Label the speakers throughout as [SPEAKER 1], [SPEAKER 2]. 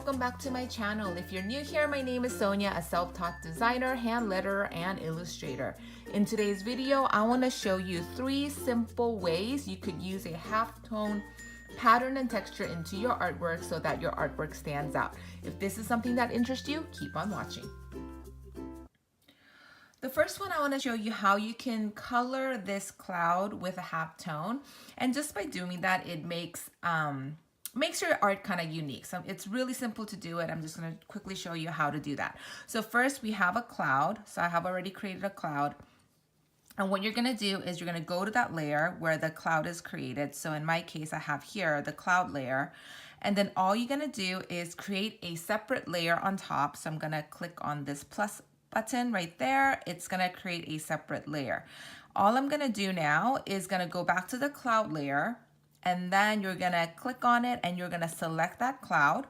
[SPEAKER 1] welcome back to my channel. If you're new here, my name is Sonia, a self-taught designer, hand letterer, and illustrator. In today's video, I want to show you 3 simple ways you could use a halftone pattern and texture into your artwork so that your artwork stands out. If this is something that interests you, keep on watching. The first one, I want to show you how you can color this cloud with a halftone, and just by doing that, it makes your art kind of unique. So it's really simple to do it. I'm just going to quickly show you how to do that. So first we have a cloud. So I have already created a cloud. And what you're going to do is you're going to go to that layer where the cloud is created. So in my case, I have here the cloud layer. And then all you're going to do is create a separate layer on top. So I'm going to click on this plus button right there. It's going to create a separate layer. All I'm going to do now is going to go back to the cloud layer, and then you're going to click on it and you're going to select that cloud,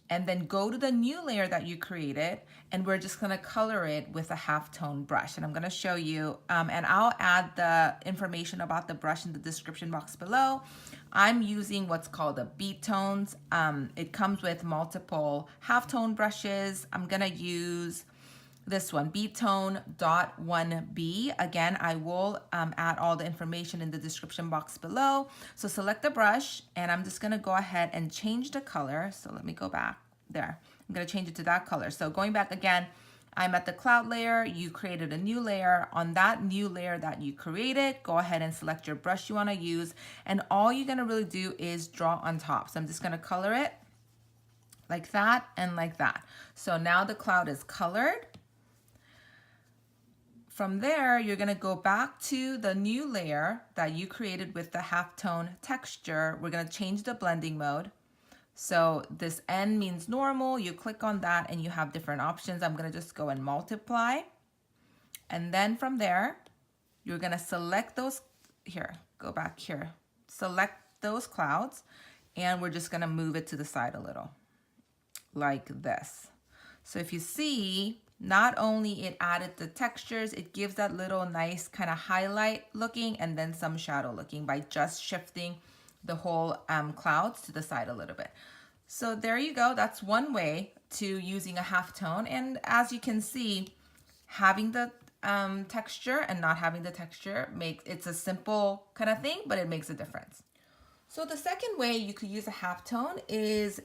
[SPEAKER 1] and then go to the new layer that you created, and we're just going to color it with a halftone brush. And I'm going to show you, and I'll add the information about the brush in the description box below. I'm using what's called a beat tones. It comes with multiple halftone brushes. I'm going to use this one, Beatone.1B. Again, I will add all the information in the description box below. So select the brush, and I'm just going to go ahead and change the color. So let me go back there. I'm going to change it to that color. So going back again, I'm at the cloud layer. You created a new layer. On that new layer that you created, go ahead and select your brush you want to use. And all you're going to really do is draw on top. So I'm just going to color it like that and like that. So now the cloud is colored. From there, you're going to go back to the new layer that you created with the halftone texture. We're going to change the blending mode. So this N means normal. You click on that and you have different options. I'm going to just go and multiply. And then from there, you're going to select those here. Go back here. Select those clouds, and we're just going to move it to the side a little like this. So if you see, not only it added the textures, it gives that little nice kind of highlight looking and then some shadow looking by just shifting the whole clouds to the side a little bit. So there you go. That's one way to using a halftone. And as you can see, having the texture and not having the texture it's a simple kind of thing, but it makes a difference. So the second way you could use a halftone is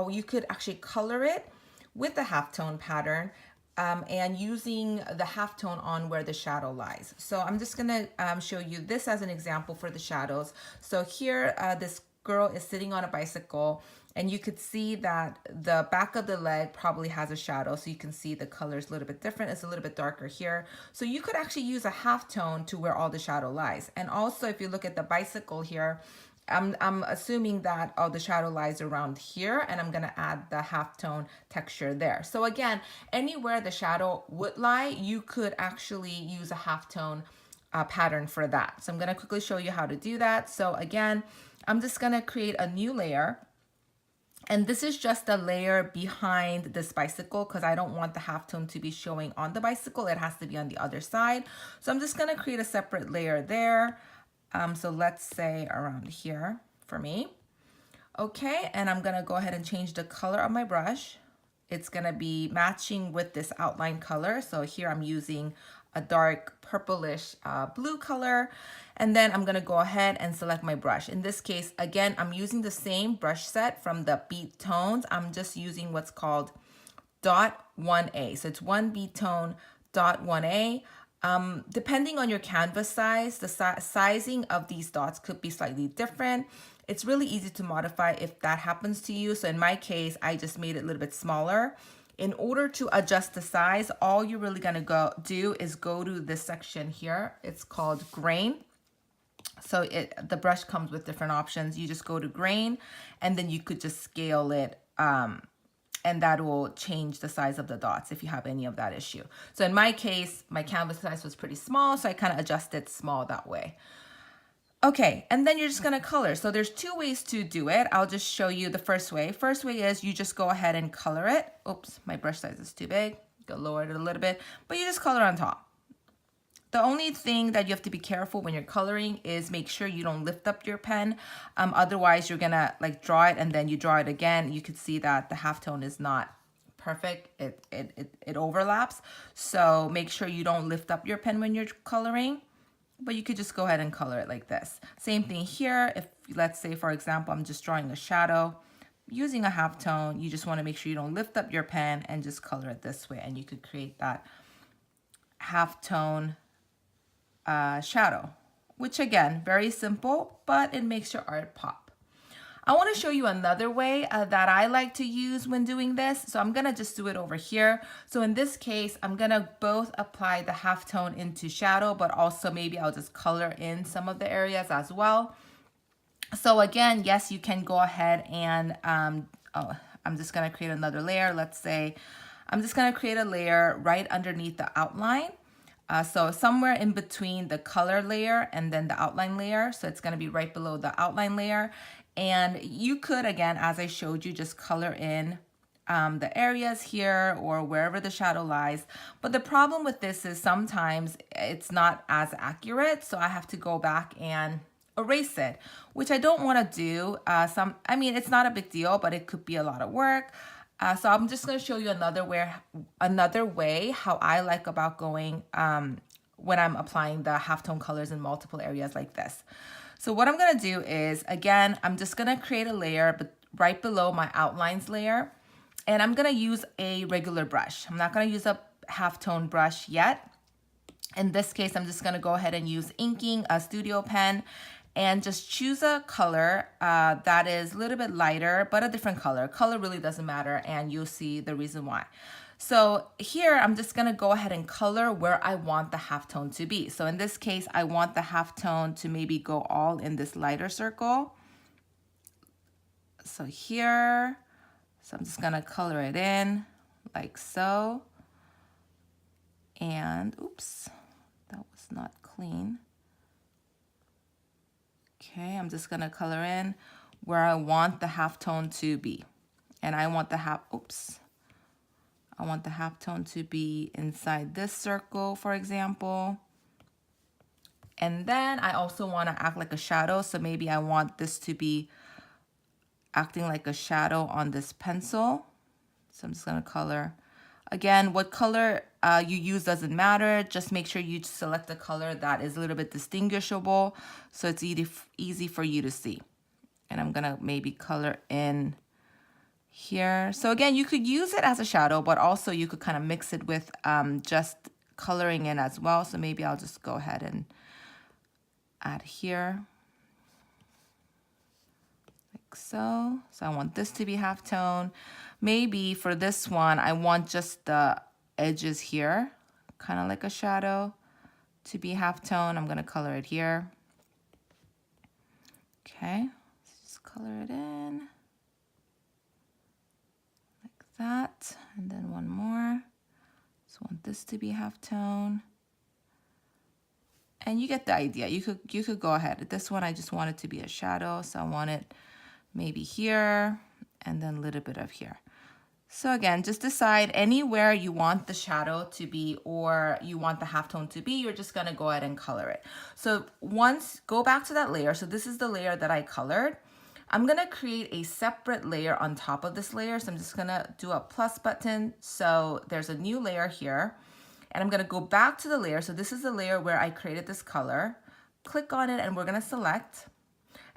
[SPEAKER 1] you could actually color it with the halftone pattern. And using the halftone on where the shadow lies. So I'm just gonna show you this as an example for the shadows. So here, this girl is sitting on a bicycle, and you could see that the back of the leg probably has a shadow. So you can see the color is a little bit different. It's a little bit darker here. So you could actually use a halftone to where all the shadow lies. And also, if you look at the bicycle here, I'm assuming that all the shadow lies around here, and I'm going to add the halftone texture there. So again, anywhere the shadow would lie, you could actually use a halftone pattern for that. So I'm going to quickly show you how to do that. So again, I'm just going to create a new layer. And this is just a layer behind this bicycle because I don't want the halftone to be showing on the bicycle. It has to be on the other side. So I'm just going to create a separate layer there. So let's say around here for me. Okay, and I'm gonna go ahead and change the color of my brush. It's gonna be matching with this outline color. So here I'm using a dark purplish blue color. And then I'm gonna go ahead and select my brush. In this case, again, I'm using the same brush set from the beat tones. I'm just using what's called .1A. So it's one beat tone .1A. Depending on your canvas size, the sizing of these dots could be slightly different. It's really easy to modify if that happens to you. So in my case, I just made it a little bit smaller. In order to adjust the size, all you're really gonna do is go to this section here. It's called grain. So the brush comes with different options. You just go to grain, and then you could just scale it, and that will change the size of the dots if you have any of that issue. So in my case, my canvas size was pretty small, so I kind of adjusted small that way. Okay, and then you're just gonna color. So there's 2 ways to do it. I'll just show you the first way. First way is you just go ahead and color it. Oops, my brush size is too big. Go lower it a little bit, but you just color on top. The only thing that you have to be careful when you're coloring is make sure you don't lift up your pen. Otherwise, you're gonna like draw it and then you draw it again. You could see that the halftone is not perfect. It overlaps. So make sure you don't lift up your pen when you're coloring. But you could just go ahead and color it like this. Same thing here. If let's say, for example, I'm just drawing a shadow using a halftone, you just want to make sure you don't lift up your pen and just color it this way. And you could create that halftone shadow, which again, very simple, but it makes your art pop. I want to show you another way that I like to use when doing this. So I'm going to just do it over here. So in this case, I'm going to both apply the halftone into shadow, but also maybe I'll just color in some of the areas as well. So again, yes, you can go ahead and, I'm just going to create another layer. Let's say I'm just going to create a layer right underneath the outline. So somewhere in between the color layer and then the outline layer. So it's going to be right below the outline layer. And you could, again, as I showed you, just color in the areas here or wherever the shadow lies. But the problem with this is sometimes it's not as accurate. So I have to go back and erase it, which I don't want to do. I mean, it's not a big deal, but it could be a lot of work. So I'm just going to show you another way how I like about going when I'm applying the halftone colors in multiple areas like this. So what I'm going to do is, again, I'm just going to create a layer but right below my outlines layer. And I'm going to use a regular brush. I'm not going to use a halftone brush yet. In this case, I'm just going to go ahead and use inking, a studio pen, and just choose a color that is a little bit lighter, but a different color. Color really doesn't matter, and you'll see the reason why. So here, I'm just gonna go ahead and color where I want the halftone to be. So in this case, I want the halftone to maybe go all in this lighter circle. So here, so I'm just gonna color it in like so. And oops, that was not clean. Okay, I'm just gonna color in where I want the halftone to be. And I want the I want the halftone to be inside this circle, for example. And then I also wanna act like a shadow. So maybe I want this to be acting like a shadow on this pencil. So I'm just gonna color. Again, what color you use doesn't matter. Just make sure you select a color that is a little bit distinguishable so it's easy for you to see. And I'm gonna maybe color in here. So again, you could use it as a shadow, but also you could kind of mix it with just coloring in as well. So maybe I'll just go ahead and add here. Like so. So I want this to be halftone. Maybe for this one, I want just the edges here, kind of like a shadow, to be halftone. I'm gonna color it here. Okay, let's just color it in like that. And then one more. Just want this to be halftone. And you get the idea. You could go ahead. This one, I just want it to be a shadow. So I want it maybe here and then a little bit of here. So again, just decide anywhere you want the shadow to be or you want the halftone to be, you're just gonna go ahead and color it. So go back to that layer. So this is the layer that I colored. I'm gonna create a separate layer on top of this layer. So I'm just gonna do a plus button. So there's a new layer here and I'm gonna go back to the layer. So this is the layer where I created this color. Click on it and we're gonna select.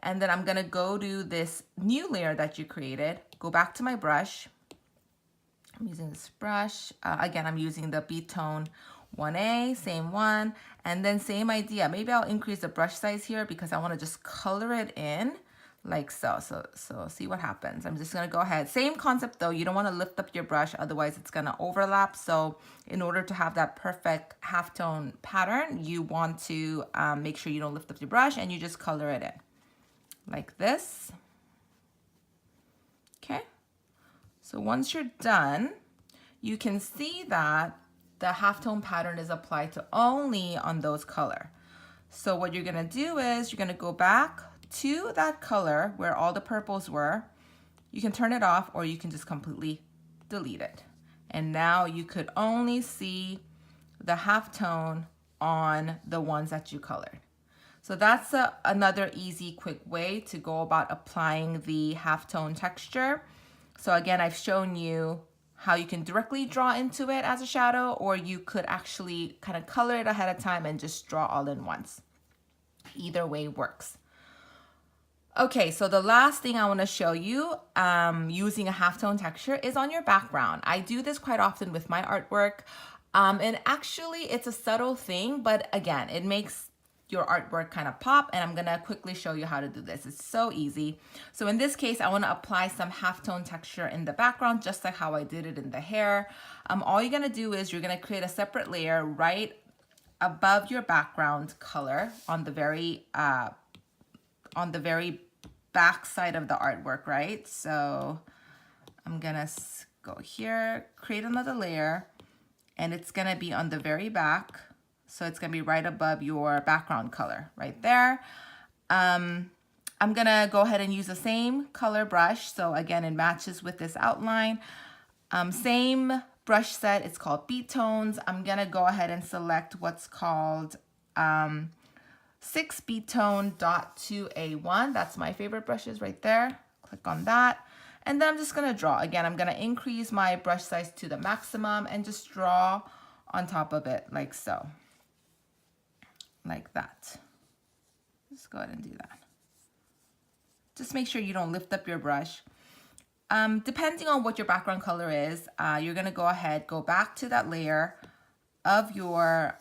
[SPEAKER 1] And then I'm gonna go to this new layer that you created, go back to my brush. I'm using this brush. Again, I'm using the B-Tone 1A, same one. And then same idea. Maybe I'll increase the brush size here because I want to just color it in like so. So see what happens. I'm just going to go ahead. Same concept though. You don't want to lift up your brush. Otherwise, it's going to overlap. So in order to have that perfect halftone pattern, you want to make sure you don't lift up your brush and you just color it in like this. Okay. So once you're done, you can see that the halftone pattern is applied to only on those color. So what you're gonna do is you're gonna go back to that color where all the purples were. You can turn it off or you can just completely delete it. And now you could only see the halftone on the ones that you colored. So that's another easy, quick way to go about applying the halftone texture. So again, I've shown you how you can directly draw into it as a shadow, or you could actually kind of color it ahead of time and just draw all in once. Either way works. Okay, so the last thing I want to show you using a halftone texture is on your background. I do this quite often with my artwork, and actually it's a subtle thing, but again, it makes your artwork kind of pop, and I'm gonna quickly show you how to do this. It's so easy. So in this case, I want to apply some halftone texture in the background, just like how I did it in the hair. All you're gonna do is you're gonna create a separate layer right above your background color on the very back side of the artwork, right? So I'm gonna go here, create another layer, and it's gonna be on the very back. So it's gonna be right above your background color, right there. I'm gonna go ahead and use the same color brush. So again, it matches with this outline. Same brush set, it's called Beat Tones. I'm gonna go ahead and select what's called 6 Beat Tone .2A1. That's my favorite brushes right there. Click on that. And then I'm just gonna draw. Again, I'm gonna increase my brush size to the maximum and just draw on top of it like so. Like that. Just go ahead and do that. Just make sure you don't lift up your brush. Depending on what your background color is, you're gonna go ahead, go back to that layer of your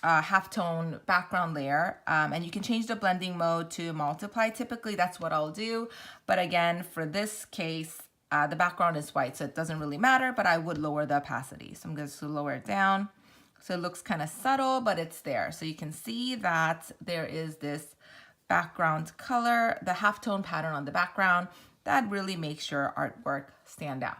[SPEAKER 1] halftone background layer, and you can change the blending mode to multiply. Typically that's what I'll do, but again, for this case, the background is white, so it doesn't really matter, but I would lower the opacity. So I'm going to lower it down. So it looks kind of subtle, but it's there. So you can see that there is this background color, the halftone pattern on the background that really makes your artwork stand out.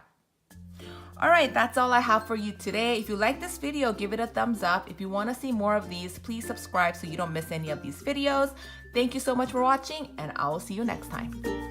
[SPEAKER 1] All right, that's all I have for you today. If you like this video, give it a thumbs up. If you want to see more of these, please subscribe so you don't miss any of these videos. Thank you so much for watching, and I will see you next time.